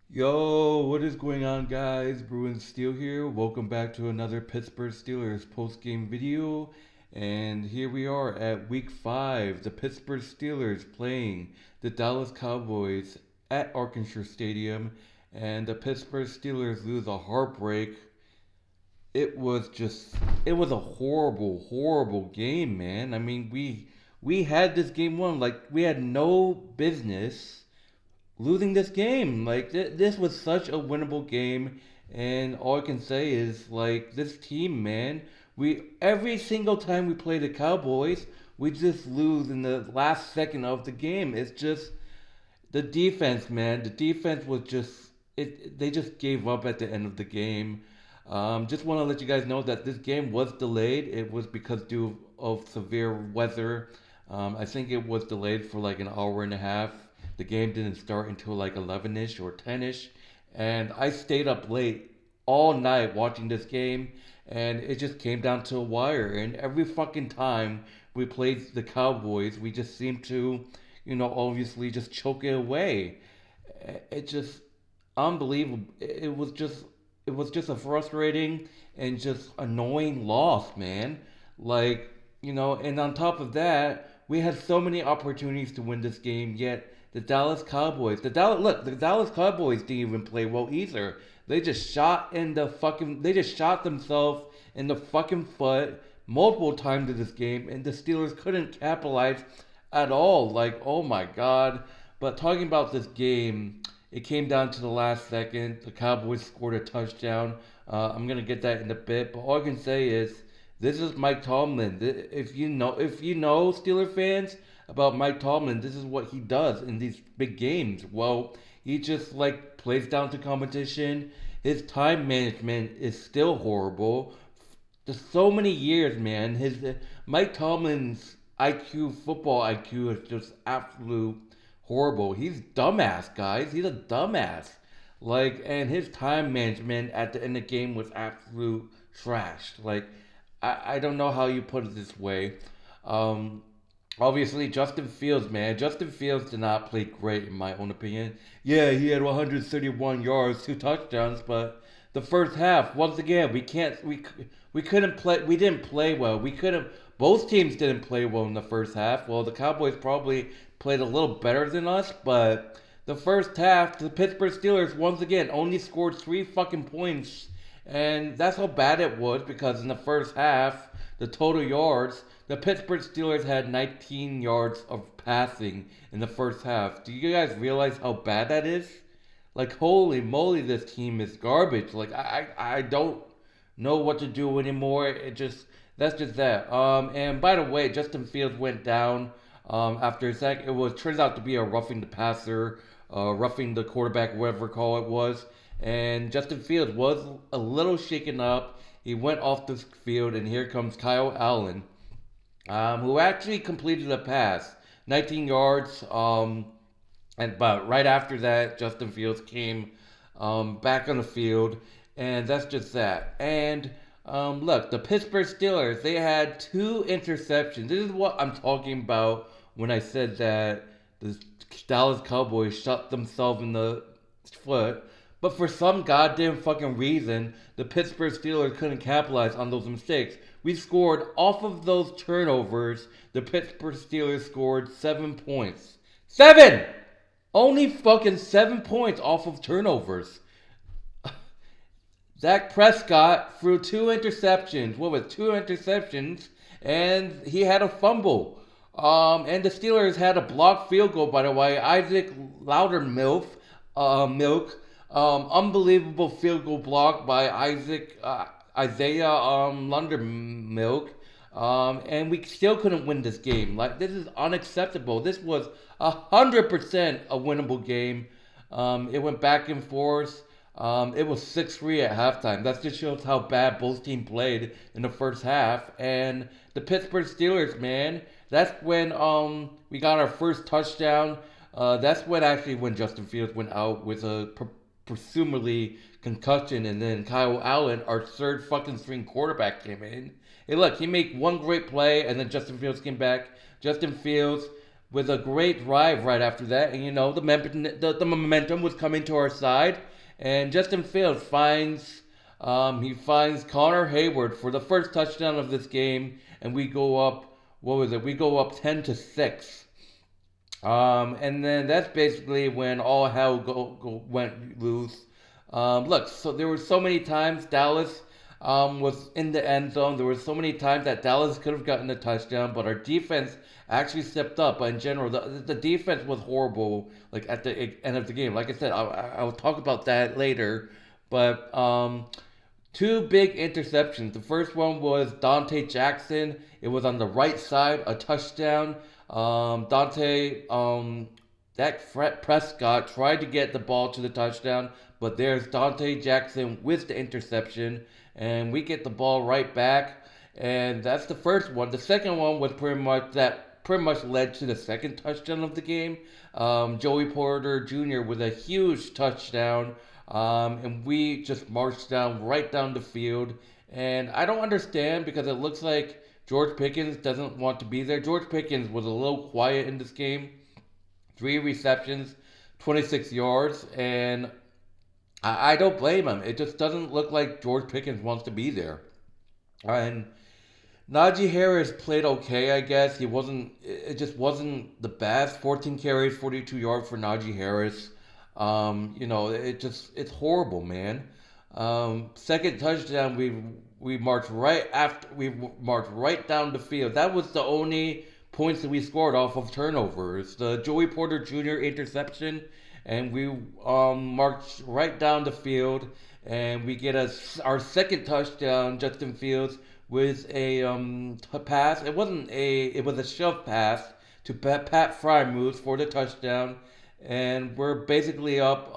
Yo, what is going on, guys? Bruin Steel here. Welcome back to another Pittsburgh Steelers post-game video. And here we are at week 5. The Pittsburgh Steelers playing the Dallas Cowboys at Arkansas Stadium. And the Pittsburgh Steelers lose a heartbreak. It was just, it was a horrible game, man. I mean, we had this game won. Like, we had no business losing this game. Like this was such a winnable game, and all I can say is like this team, man. We every single time we play the Cowboys, we just lose in the last second of the game. It's just the defense, man. The defense was just it. They just gave up at the end of the game. Just want to let you guys know that this game was delayed. It was because due of severe weather. I think it was delayed for like an hour and a half. The game didn't start until like 11ish or 10ish, and I stayed up late all night watching this game, and it just came down to a wire. And every fucking time we played the Cowboys, we just seemed to, obviously just choke it away. It just unbelievable. It was just a frustrating and just annoying loss, man. Like, and on top of that, we had so many opportunities to win this game, yet the Dallas Cowboys didn't even play well either. They just shot themselves in the fucking foot multiple times in this game, and the Steelers couldn't capitalize at all. Like, oh my god. But talking about this game, it came down to the last second. The Cowboys scored a touchdown. I'm gonna get that in a bit, but all I can say is this is Mike Tomlin. If you know Steeler fans about Mike Tomlin, this is what he does in these big games. Well, he just like plays down to competition. His time management is still horrible. There's so many years, man. His Mike Tomlin's football IQ is just absolute horrible. He's dumbass, guys. He's a dumbass. Like, and his time management at the end of the game was absolute trash. Like, I don't know how you put it this way. Um, Obviously, Justin Fields, man. Justin Fields did not play great, in my own opinion. Yeah, he had 131 yards, 2 touchdowns, but the first half, once again, we couldn't play. We didn't play well. We couldn't. Both teams didn't play well in the first half. Well, the Cowboys probably played a little better than us, but the first half, the Pittsburgh Steelers once again only scored 3 fucking points, and that's how bad it was because in the first half, the total yards, the Pittsburgh Steelers had 19 yards of passing in the first half. Do you guys realize how bad that is? Like, holy moly, this team is garbage. Like, I don't know what to do anymore. That's just that. And by the way, Justin Fields went down after a sec. Turns out to be a roughing the passer, roughing the quarterback, whatever call it was. And Justin Fields was a little shaken up. He went off the field, and here comes Kyle Allen, who actually completed a pass, 19 yards. But right after that, Justin Fields came back on the field, and that's just that. And look, the Pittsburgh Steelers, they had 2 interceptions. This is what I'm talking about when I said that the Dallas Cowboys shot themselves in the foot. But for some goddamn fucking reason, the Pittsburgh Steelers couldn't capitalize on those mistakes. We scored off of those turnovers. The Pittsburgh Steelers scored 7 points. 7! Only fucking 7 points off of turnovers. Dak Prescott threw 2 interceptions. What was 2 interceptions? And he had a fumble. And the Steelers had a blocked field goal, by the way. Isaac Loudermilk, unbelievable field goal block by Isaiah Lundermilk. And we still couldn't win this game. Like, this is unacceptable. This was 100% a winnable game. It went back and forth. It was 6-3 at halftime. That just shows how bad both teams played in the first half. And the Pittsburgh Steelers, man, that's when we got our first touchdown. That's when Justin Fields went out with a presumably concussion, and then Kyle Allen, our third fucking string quarterback, came in. Hey, look, he made one great play, and then Justin Fields came back. Justin Fields with a great drive right after that, and the momentum was coming to our side, and Justin Fields finds Connor Hayward for the first touchdown of this game, and we go up. What was it? We go up 10-6. And then that's basically when all hell went loose. Look, so there were so many times Dallas was in the end zone. There were so many times that Dallas could have gotten a touchdown, but our defense actually stepped up. But in general, the defense was horrible. Like at the end of the game, like I said, I'll talk about that later. But two big interceptions. The first one was Dante Jackson. It was on the right side, a touchdown. Dak Prescott tried to get the ball to the touchdown, but there's Dante Jackson with the interception, and we get the ball right back. And that's the first one. The second one was pretty much led to the second touchdown of the game. Joey Porter Jr. with a huge touchdown, and we just marched right down the field. And I don't understand because it looks like George Pickens doesn't want to be there. George Pickens was a little quiet in this game. Three receptions, 26 yards, and I don't blame him. It just doesn't look like George Pickens wants to be there. And Najee Harris played okay, I guess. It just wasn't the best. 14 carries, 42 yards for Najee Harris. It's horrible, man. Second touchdown, we marched right down the field. That was the only points that we scored off of turnovers. The Joey Porter Jr. interception, and we marched right down the field, and we get our second touchdown. Justin Fields with a pass. It was a shove pass to Pat Frymuth for the touchdown, and we're basically up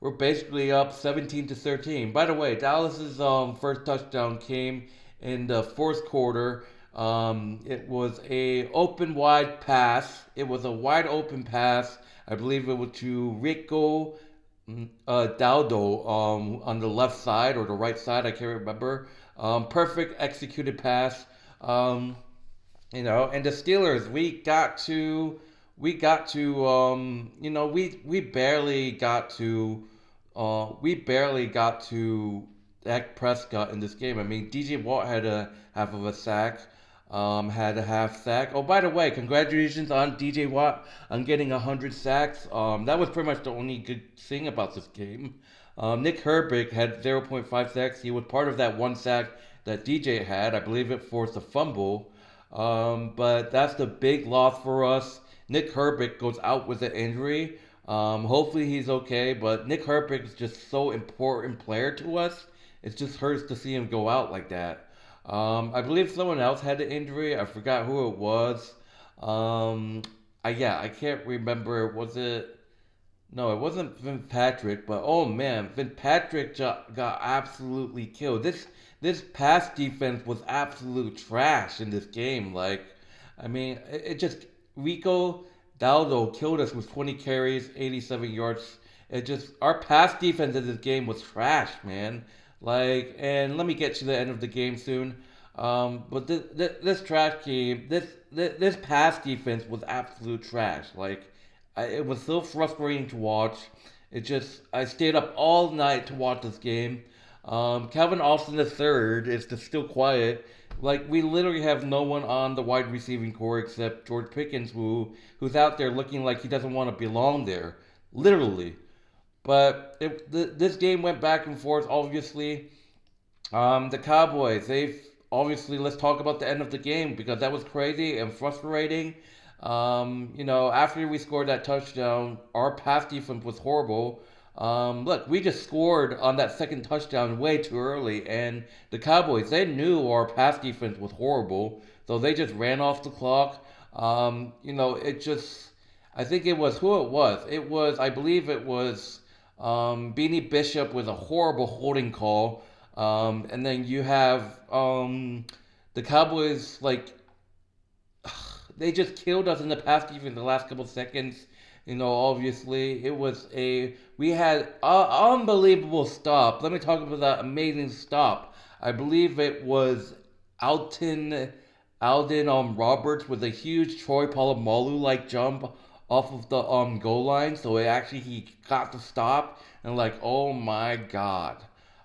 17-13. By the way, Dallas's first touchdown came in the fourth quarter. It was a open wide pass. It was a wide open pass. I believe it was to Rico Daldo on the left side or the right side. I can't remember. Perfect executed pass. And the Steelers, we barely got to Dak Prescott in this game. I mean, DJ Watt had a half of a sack, had a half sack. Oh, by the way, congratulations on DJ Watt on getting 100 sacks. That was pretty much the only good thing about this game. Nick Herbig had 0.5 sacks. He was part of that one sack that DJ had. I believe it forced a fumble. But that's the big loss for us. Nick Herbig goes out with an injury. Hopefully he's okay, but Nick Herbig is just so important player to us. It just hurts to see him go out like that. I believe someone else had an injury. I forgot who it was. I can't remember. Was it? No, it wasn't Vin Patrick, but oh man, Vin Patrick got absolutely killed. This pass defense was absolute trash in this game. Like, I mean, it just Rico Daldo killed us with 20 carries, 87 yards. It just our pass defense in this game was trash, man. Like, and let me get to the end of the game soon. But this trash game, this pass defense was absolute trash. Like, it was so frustrating to watch. I stayed up all night to watch this game. Calvin Austin III is just still quiet. Like, we literally have no one on the wide receiving core except George Pickens, who's out there looking like he doesn't want to belong there, literally. But this game went back and forth. Obviously, the Cowboys. Let's talk about the end of the game because that was crazy and frustrating. After we scored that touchdown, our pass defense was horrible. Look, we just scored on that second touchdown way too early, and the Cowboys, they knew our pass defense was horrible, so they just ran off the clock. I think it was who it was. I believe it was Beanie Bishop with a horrible holding call. And then you have the Cowboys, like, they just killed us in the pass defense the last couple of seconds. Obviously, we had an unbelievable stop. Let me talk about that amazing stop. I believe it was Alton Alden Roberts with a huge Troy Polamalu like jump off of the goal line, so it actually he got the stop and like oh my god,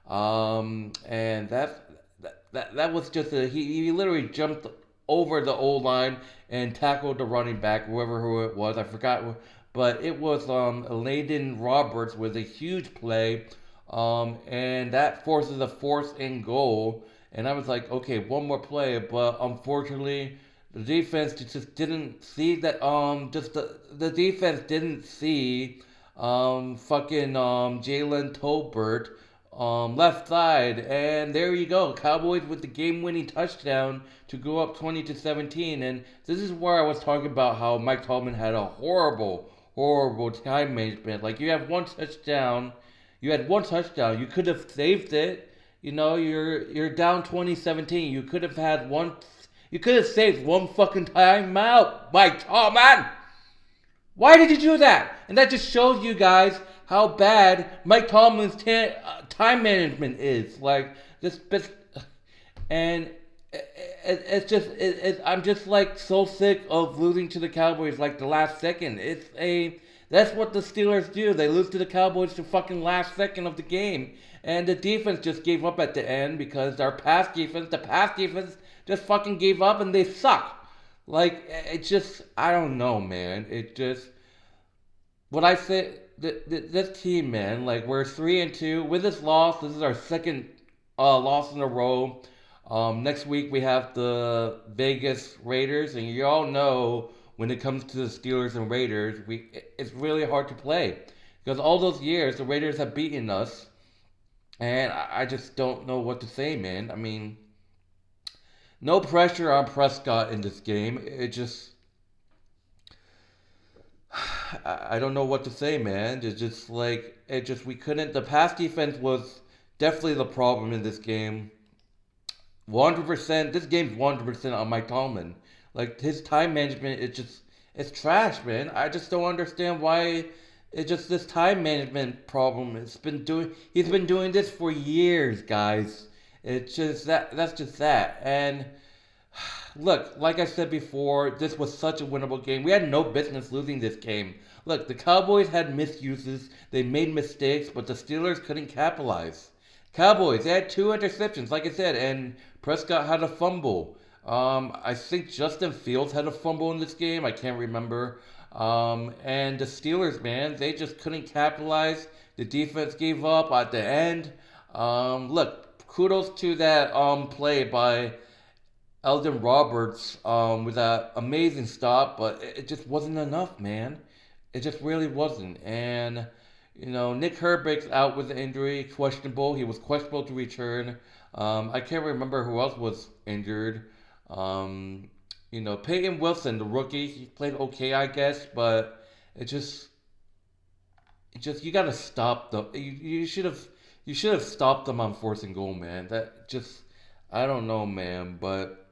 and that was just he literally jumped over the old line and tackled the running back, who it was, I forgot, but it was Layden Roberts with a huge play, and that forces a fourth and goal. And I was like, okay, one more play, but unfortunately, the defense just didn't see that. Just the defense didn't see fucking Jalen Tolbert left side, and there you go, Cowboys with the game-winning touchdown to go up 20-17. And this is where I was talking about how Mike Tomlin had a horrible time management. Like you had one touchdown, you could have saved it. You know, you're down 2017. You could have had one. You could have saved one fucking timeout, Mike Tomlin. Why did you do that? And that just shows you guys how bad Mike Tomlin's time management is. Like this, and I'm just like so sick of losing to the Cowboys like the last second. That's what the Steelers do. They lose to the Cowboys the fucking last second of the game. And the defense just gave up at the end because the pass defense just fucking gave up and they suck. Like, it just, I don't know, man. It just, what I say, this team, man, like, we're 3-2. With this loss, this is our second loss in a row. Next week we have the Vegas Raiders, and you all know when it comes to the Steelers and Raiders, it's really hard to play because all those years the Raiders have beaten us, and I just don't know what to say, man. I mean, no pressure on Prescott in this game. It just, I don't know what to say, man. It's just like we couldn't. The pass defense was definitely the problem in this game. 100%. This game's 100% on Mike Tomlin. Like his time management, it's trash, man. I just don't understand why. It's just this time management problem. He's been doing this for years, guys. It's just that. That's just that. And look, like I said before, this was such a winnable game. We had no business losing this game. Look, the Cowboys had misuses. They made mistakes, but the Steelers couldn't capitalize. Cowboys, they had two interceptions, like I said, and Prescott had a fumble. I think Justin Fields had a fumble in this game. I can't remember. And the Steelers, man, they just couldn't capitalize. The defense gave up at the end. Look, kudos to that play by Eldon Roberts with that amazing stop, but it just wasn't enough, man. It just really wasn't. And Nick Herbig's out with the injury, questionable. He was questionable to return. I can't remember who else was injured. Peyton Wilson, the rookie, he played okay, I guess, but it just you gotta stop them. You should have stopped them on fourth and goal, man. That just, I don't know, man. But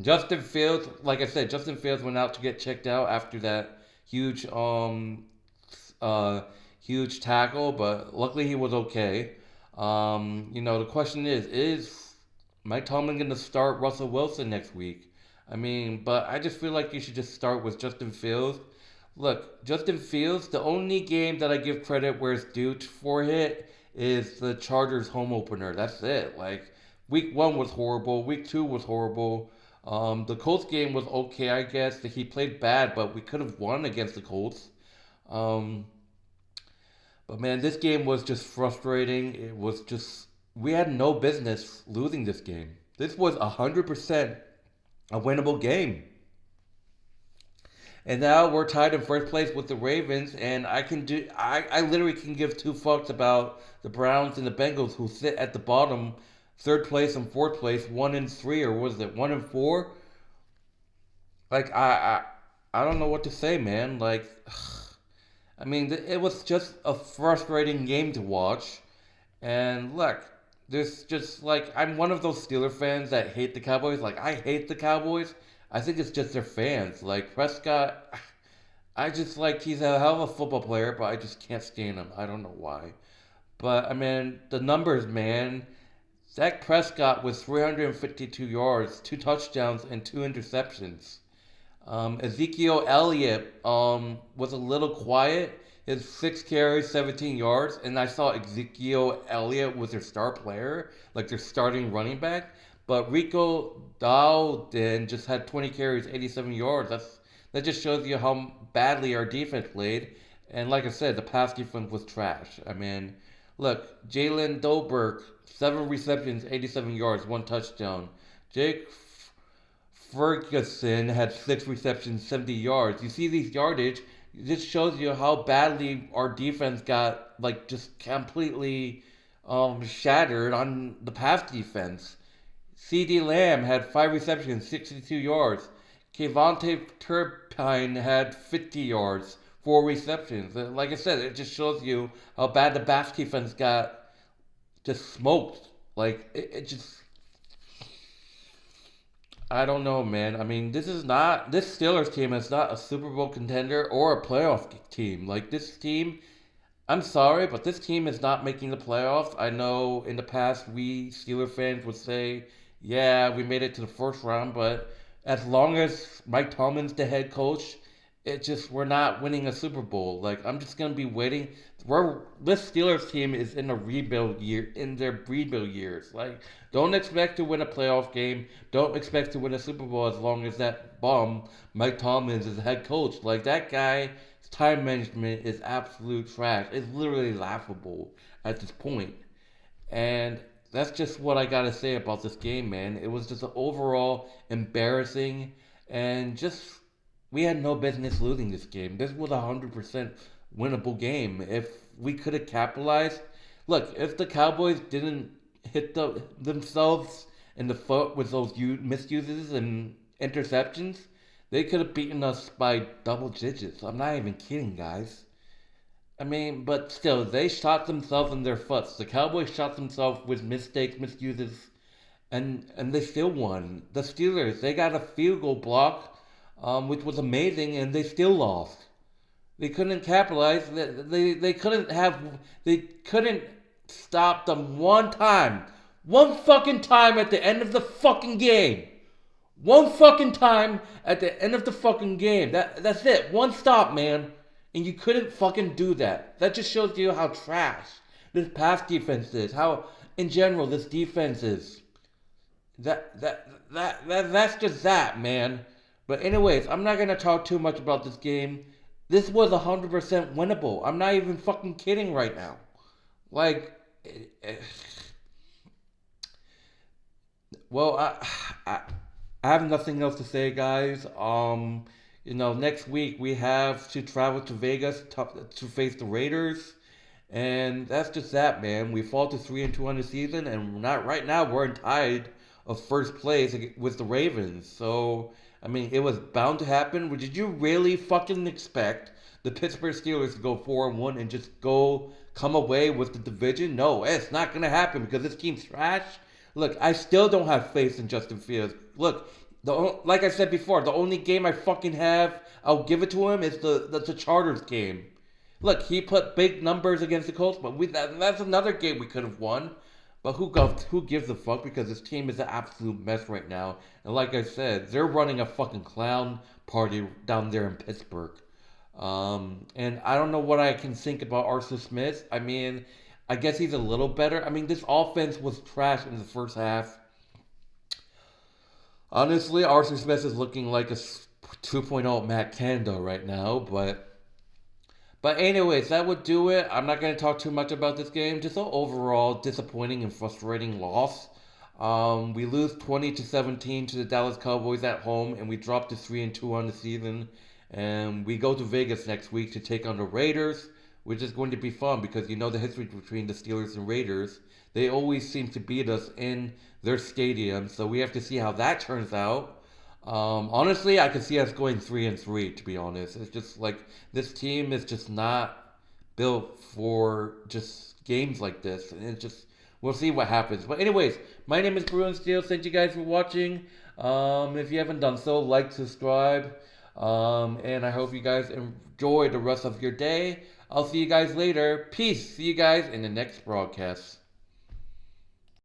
Justin Fields, like I said, Justin Fields went out to get checked out after that huge huge tackle, but luckily he was okay. The question is Mike Tomlin going to start Russell Wilson next week? I mean, but I just feel like you should just start with Justin Fields. Look, Justin Fields, the only game that I give credit where it's due for it is the Chargers home opener. That's it. Like, week one was horrible. Week two was horrible. The Colts game was okay, I guess. He played bad, but we could have won against the Colts. But man, this game was just frustrating. It was just, we had no business losing this game. This was 100% a winnable game. And now we're tied in first place with the Ravens, and I literally can give two fucks about the Browns and the Bengals, who sit at the bottom, third place and fourth place, 1-3, or was it 1-4? Like, I don't know what to say, man. Like, I mean, it was just a frustrating game to watch. And look, there's just like, I'm one of those Steeler fans that hate the Cowboys. Like, I hate the Cowboys. I think it's just their fans. Like, Prescott, I just like, he's a hell of a football player, but I just can't stand him. I don't know why. But, I mean, the numbers, man, Dak Prescott with 352 yards, two touchdowns, and two interceptions. Ezekiel Elliott was a little quiet. His 6 carries, 17 yards, and I saw Ezekiel Elliott was their star player, like their starting running back. But Rico Dowdin just had 20 carries, 87 yards. That just shows you how badly our defense played. And like I said, the pass defense was trash. I mean, look, Jalen Dolberg, 7 receptions, 87 yards, one touchdown. Jake Ferguson had 6 receptions, 70 yards. You see these yardage, this shows you how badly our defense got like just completely shattered on the pass defense. C.D. Lamb had 5 receptions, 62 yards. Kevontae Turpine had 50 yards, 4 receptions. Like I said, it just shows you how bad the Bass defense got just smoked. Like it just I don't know, man. I mean, this Steelers team is not a Super Bowl contender or a playoff team. Like this team, I'm sorry, but this team is not making the playoffs. I know in the past we Steeler fans would say, "Yeah, we made it to the first round," but as long as Mike Tomlin's the head coach, we're not winning a Super Bowl. Like I'm just gonna be waiting. This Steelers team is in a rebuild year, in their rebuild years. Like don't expect to win a playoff game. Don't expect to win a Super Bowl as long as that bum Mike Tomlin is the head coach. Like that guy's time management is absolute trash. It's literally laughable at this point. And that's just what I gotta say about this game, man. It was just an overall embarrassing and just we had no business losing this game. This was a 100% winnable game. If we could have capitalized, look, if the Cowboys didn't hit themselves in the foot with those misuses and interceptions, they could have beaten us by double digits. I'm not even kidding, guys. I mean, but still, they shot themselves in their foot. The Cowboys shot themselves with mistakes, misuses, and they still won. The Steelers, they got a field goal block, which was amazing, and they still lost. They couldn't capitalize. They couldn't stop them one time. One fucking time at the end of the fucking game. One fucking time at the end of the fucking game. That's it. One stop, man. And you couldn't fucking do that. That just shows you how trash this pass defense is. How, in general, this defense is. That's just that, man. But anyways, I'm not gonna talk too much about this game. This was 100% winnable. I'm not even fucking kidding right now. Like, well, I, I have nothing else to say, guys. Next week we have to travel to Vegas to face the Raiders, and that's just that, man. We fall to 3-2 on the season, and not right now we're in tied of first place with the Ravens. So, I mean, it was bound to happen. Did you really fucking expect the Pittsburgh Steelers to go 4-1 and just come away with the division? No, it's not gonna happen because this team's trash. Look, I still don't have faith in Justin Fields. Look, like I said before, the only game I fucking have, I'll give it to him, is the Chargers game. Look, he put big numbers against the Colts, but that's another game we could have won. But who gives a fuck? Because this team is an absolute mess right now. And like I said, they're running a fucking clown party down there in Pittsburgh. And I don't know what I can think about Arthur Smith. I mean, I guess he's a little better. I mean, this offense was trash in the first half. Honestly, Arthur Smith is looking like a 2.0 Matt Canada right now, but anyways, that would do it. I'm not going to talk too much about this game. Just an overall disappointing and frustrating loss. We lose 20-17 to the Dallas Cowboys at home, and we drop to 3-2 on the season. And we go to Vegas next week to take on the Raiders, which is going to be fun because you know the history between the Steelers and Raiders. They always seem to beat us in their stadium, so we have to see how that turns out. Honestly, I could see us going 3-3. To be honest, it's just like this team is just not built for just games like this, and it's just we'll see what happens. But anyways, my name is Bruin Steele. Thank you guys for watching. If you haven't done so, like, subscribe, and I hope you guys enjoy the rest of your day. I'll see you guys later. Peace. See you guys in the next broadcast.